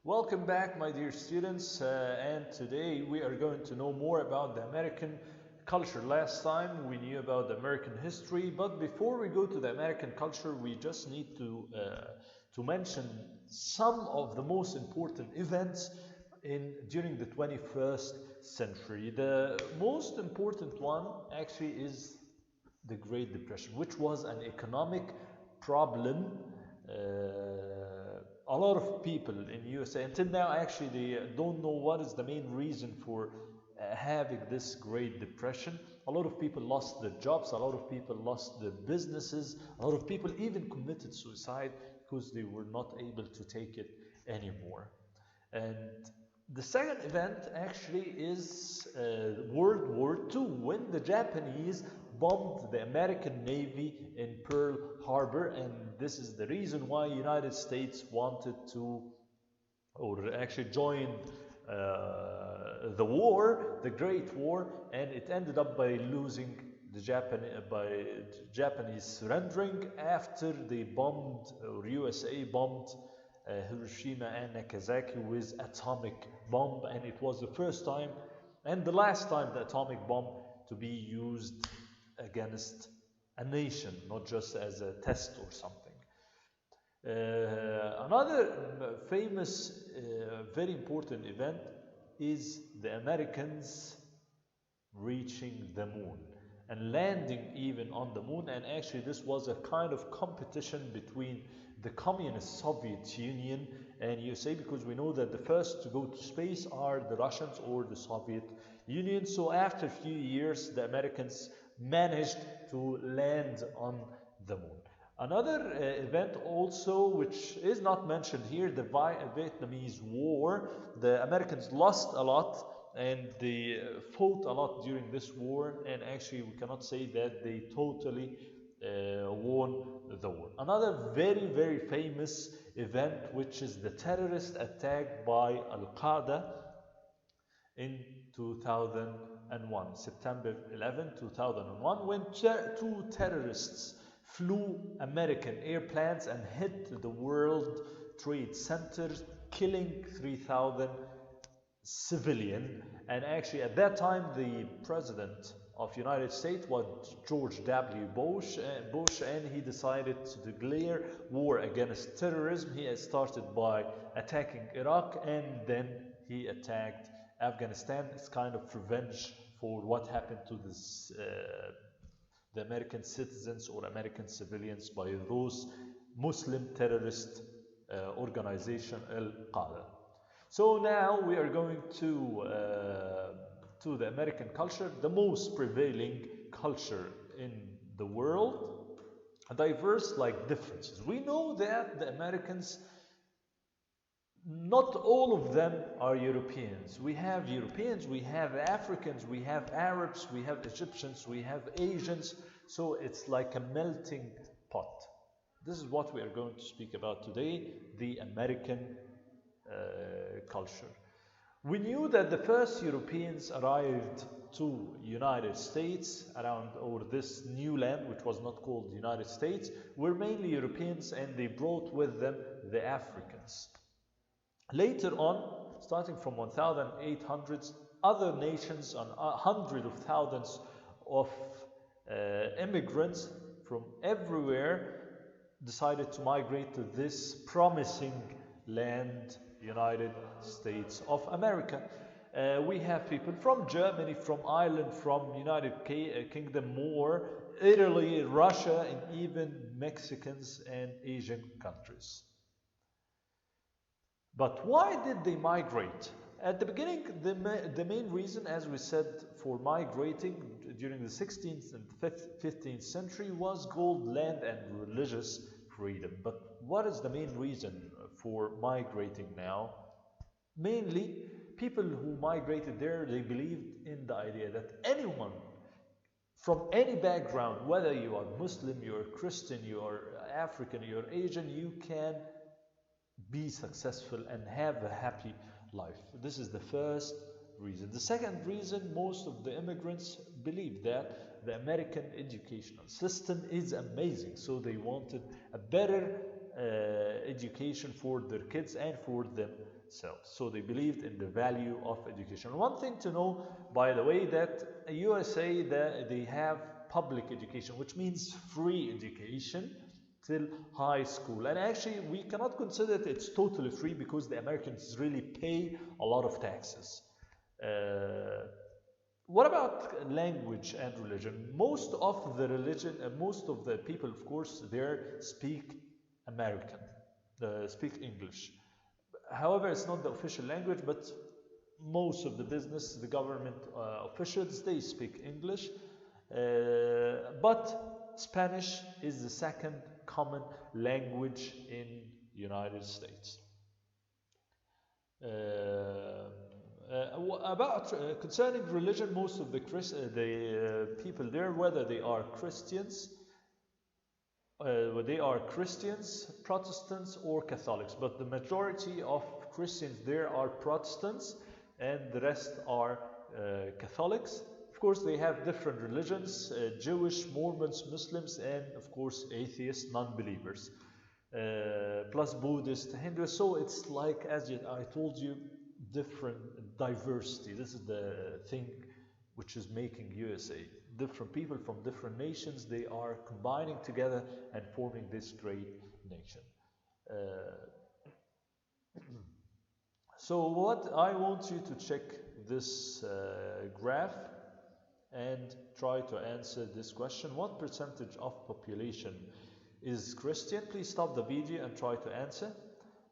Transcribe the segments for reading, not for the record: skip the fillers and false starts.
Welcome back, my dear students, and today we are going to know more about the American culture. Last time we knew about the American history, but before we go to the American culture, we just need to mention some of the most important events during the 21st century. The most important one actually is the Great Depression, which was an economic problem. A lot of people in USA until now actually they don't know what is the main reason for having this Great Depression. A lot of people lost their jobs, a lot of people lost their businesses, a lot of people even committed suicide because they were not able to take it anymore. And the second event actually is World War II, when the Japanese bombed the American Navy in Pearl Harbor, and this is the reason why United States wanted to, or actually joined the war, the Great War, and it ended up by losing by Japanese surrendering after they bombed, or USA bombed Hiroshima and Nagasaki with atomic bomb, and it was the first time and the last time the atomic bomb to be used against a nation, not just as a test or something. Another famous, very important event is the Americans reaching the moon and landing even on the moon. And actually this was a kind of competition between the communist Soviet Union and USA, because we know that the first to go to space are the Russians or the Soviet Union. So after a few years the Americans managed to land on the moon. Another event also, which is not mentioned here, the Vietnamese War. The Americans lost a lot and they fought a lot during this war, and actually we cannot say that they totally won the war. Another very famous event, which is the terrorist attack by Al-Qaeda in 2001, September 11, 2001, when two terrorists flew American airplanes and hit the World Trade Center, killing 3,000 civilian. And actually at that time the president of United States was George W. Bush, and he decided to declare war against terrorism. He started by attacking Iraq, and then he attacked Afghanistan. It's kind of revenge for what happened to this, the American citizens or American civilians by those Muslim terrorist organization Al-Qaeda. So now we are going to the American culture, the most prevailing culture in the world, diverse like differences. We know that the Americans, not all of them are Europeans. We have Europeans, we have Africans, we have Arabs, we have Egyptians, we have Asians. So it's like a melting pot. This is what we are going to speak about today, the American culture. We knew that the first Europeans arrived to United States around, or this new land, which was not called the United States, were mainly Europeans, and they brought with them the Africans. Later on, starting from 1800s, other nations and hundreds of thousands of immigrants from everywhere decided to migrate to this promising land, United States of America. We have people from Germany, from Ireland, from United Kingdom, more Italy, Russia, and even Mexicans and Asian countries. But why did they migrate? At the beginning, the main reason, as we said, for migrating during the 16th and 15th century was gold, land, and religious freedom. But what is the main reason for migrating now? Mainly, people who migrated there, they believed in the idea that anyone from any background, whether you are Muslim, you are Christian, you are African, you are Asian, you can be successful and have a happy life. This is the first reason. The second reason, most of the immigrants believed that the American educational system is amazing, so they wanted a better education for their kids and for themselves. So they believed in the value of education. One thing to know, by the way, that USA, they have public education, which means free education till high school. And actually, we cannot consider that it's totally free because the Americans really pay a lot of taxes. What about language and religion? Most of the religion, most of the people, of course, there speak American, speak English. However, it's not the official language, but most of the business, the government officials, they speak English. But Spanish is the second common language in United States. About concerning religion, most of the people there, whether they are Christians, Protestants, or Catholics, but the majority of Christians there are Protestants, and the rest are Catholics. Of course, they have different religions: Jewish, Mormons, Muslims, and of course atheists, non-believers, plus Buddhist, Hindu. So it's like, as I told you, different diversity. This is the thing which is making USA. Different people from different nations, they are combining together and forming this great nation. So what I want you to check this graph and try to answer this question. What percentage of population is Christian? Please stop the video and try to answer.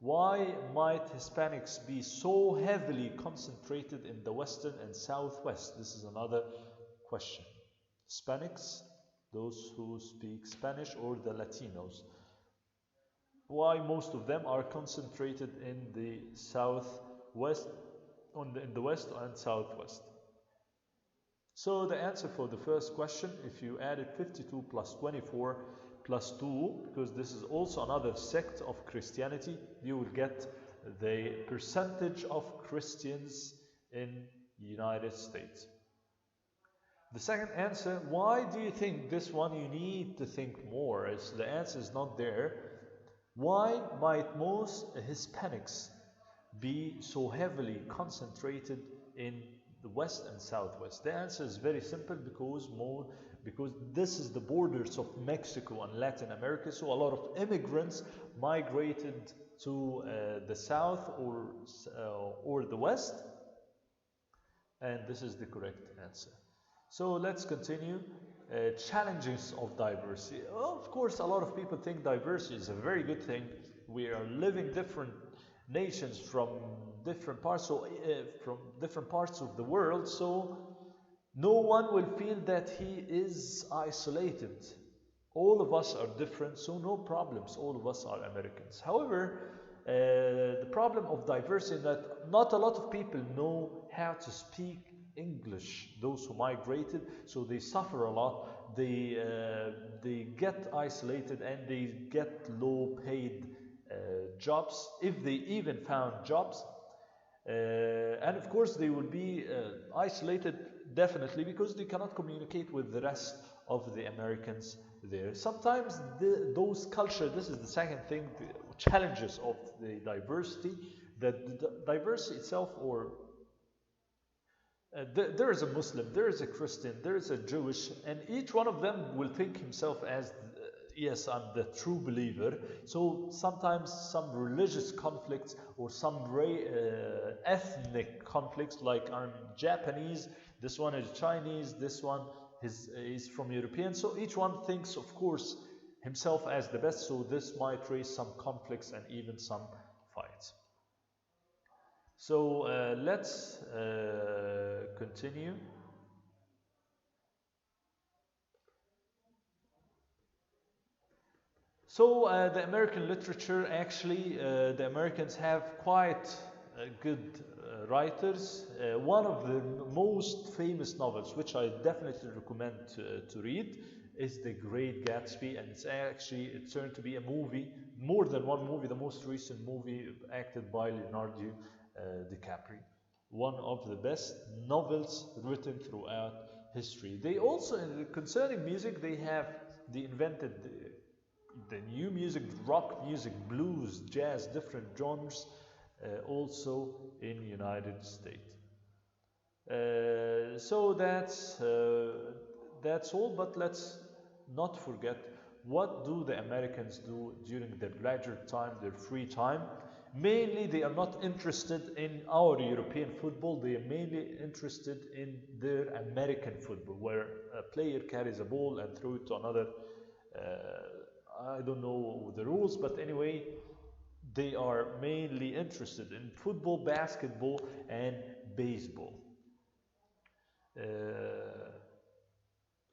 Why might Hispanics be so heavily concentrated in the Western and Southwest? This is another question. Hispanics, those who speak Spanish, or the Latinos. Why most of them are concentrated in the Southwest, in the West and Southwest? So the answer for the first question, if you added 52 plus 24 plus 2, because this is also another sect of Christianity, you will get the percentage of Christians in the United States. The second answer, why do you think this one? You need to think more, as the answer is not there. Why might most Hispanics be so heavily concentrated in the West and Southwest? The answer is very simple, because this is the borders of Mexico and Latin America, so a lot of immigrants migrated to the South or the West, and this is the correct answer. So let's continue. Challenges of diversity. Of course, a lot of people think diversity is a very good thing. We are living different nations from different parts, of the world, so no one will feel that he is isolated. All of us are different, so no problems. All of us are Americans. However, the problem of diversity is that not a lot of people know how to speak English. Those who migrated, so they suffer a lot. They get isolated, and they get low-paid jobs, if they even found jobs. And of course, they will be isolated, definitely, because they cannot communicate with the rest of the Americans there. Sometimes those cultures, this is the second thing, the challenges of the diversity, that the diversity itself, or there is a Muslim, there is a Christian, there is a Jewish, and each one of them will think himself as, yes, I'm the true believer. So sometimes some religious conflicts, or some ethnic conflicts, like I'm Japanese, this one is Chinese, this one is from European. So each one thinks, of course, himself as the best. So this might raise some conflicts and even some fights. So let's continue. So the American literature, actually, the Americans have quite good writers. One of the most famous novels, which I definitely recommend to read, is The Great Gatsby, and it turned to be a movie, more than one movie. The most recent movie acted by Leonardo DiCaprio. One of the best novels written throughout history. They also, concerning music, they invented the new music, rock music, blues, jazz, different genres, also in United States. So that's all. But let's not forget, what do the Americans do during their leisure time, their free time? Mainly, they are not interested in our European football. They are mainly interested in their American football, where a player carries a ball and throws it to another. I don't know the rules, but anyway, they are mainly interested in football, basketball, and baseball.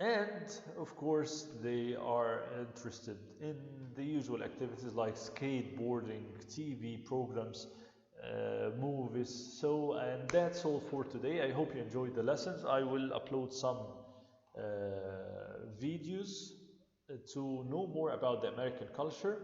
And of course, they are interested in the usual activities like skateboarding, TV programs, movies. So, and that's all for today. I hope you enjoyed the lessons. I will upload some uh, videos to know more about the American culture.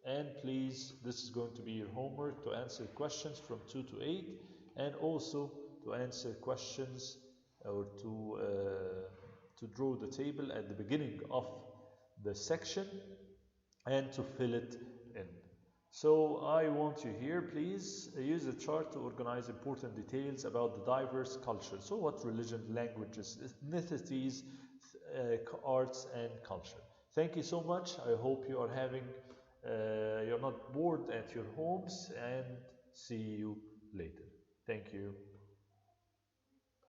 And please, this is going to be your homework to answer questions from 2 to 8, and also to answer questions or to draw the table at the beginning of the section and to fill it in. So I want you here, please use the chart to organize important details about the diverse culture. So what religion, languages, ethnicities, arts and culture. Thank you so much. I hope you are you're not bored at your homes, and see you later. Thank you.